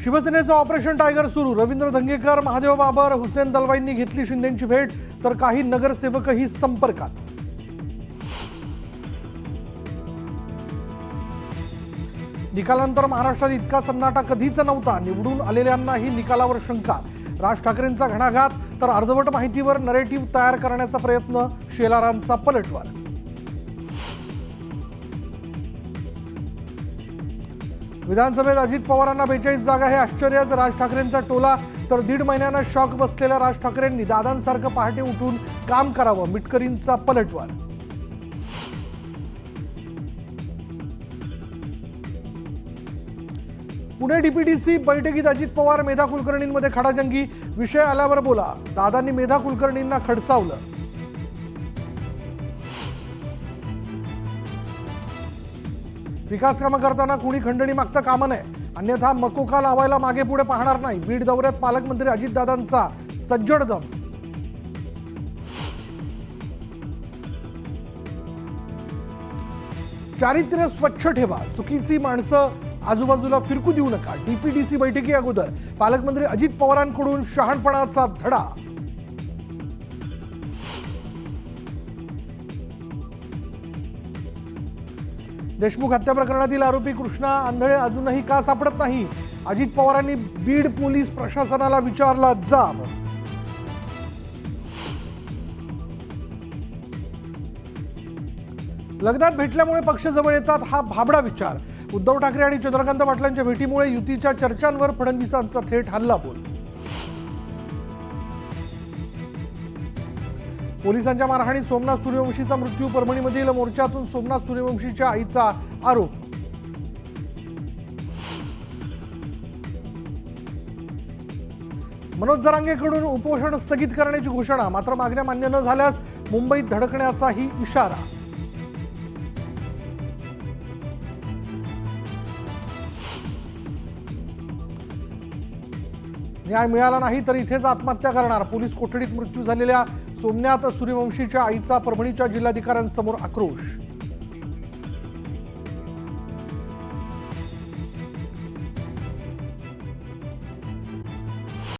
शिवसेनेचं operation tiger सुरू। रवींद्र धंगेकर, महादेव बाबर, हुसेन दलवाईंनी घेतली शिंदेंची भेट, तर काही नगरसेवकही संपर्कात। निकालानंतर महाराष्ट्रात इतका सन्नाटा कधीच नव्हता। निवडून आलेल्यांनाही निकालावर शंका। राज ठाकरेंचा घणाघात, तर अर्धवट माहितीवर नरेटिव्ह तयार करण्याचा प्रयत्न। शेलारांचा पलटवार। विधानसभेत अजित पवारांना 42 जागा हे आश्चर्यच। राज ठाकरेंचा टोला, तर 1.5 महिन्यानं शॉक बसलेल्या राज ठाकरेंनी दादांसारखं पहाटे उठून काम करावं। मिटकरींचा पलटवार। पुणे डीपीडीसी बैठकीत अजित पवार मेधा कुलकर्णींमध्ये खडाजंगी। विषय आल्यावर बोला, दादांनी मेधा कुलकर्णींना खडसावलं। विकास कामं करताना कुणी खंडणी मागता कामा नये, अन्यथा मकोका लावायला मागे पुढे पाहणार नाही। बीड दौऱ्यात पालकमंत्री अजितदादांचा सज्जड दम। चारित्र्य स्वच्छ ठेवा, चुकीची माणसं आजूबाजूला फिरकू देऊ नका। डीपीडीसी बैठकी अगोदर पालकमंत्री अजित पवारांकडून शहाणपणाचा धडा। देशमुख हत्या प्रकरणातील आरोपी कृष्णा आंधळे अजूनही का सापडत नाही? अजित पवारांनी बीड पोलीस प्रशासनाला विचारला जाब। लग्नात भेटल्यामुळे पक्ष जवळ येतात हा भाबडा विचार। उद्धव ठाकरे आणि चंद्रकांत पाटलांच्या भेटीमुळे युतीच्या चर्चांवर फडणवीसांचा थेट हल्लाबोल। पोलिसांच्या मारहाणीत सोमनाथ सूर्यवंशीचा मृत्यू। परभणीमधील मोर्चातून सोमनाथ सूर्यवंशीच्या आईचा आरोप। मनोज जरांगेकडून उपोषण स्थगित करण्याची घोषणा, मात्र मागण्या मान्य न झाल्यास मुंबईत धडकण्याचाही इशारा। न्याय मिळाला नाही तर इथेच आत्महत्या करणार। पोलीस कोठडीत मृत्यू झालेल्या सोमनाथ सूर्यवंशीच्या आईचा परभणीच्या जिल्हाधिकाऱ्यांसमोर आक्रोश।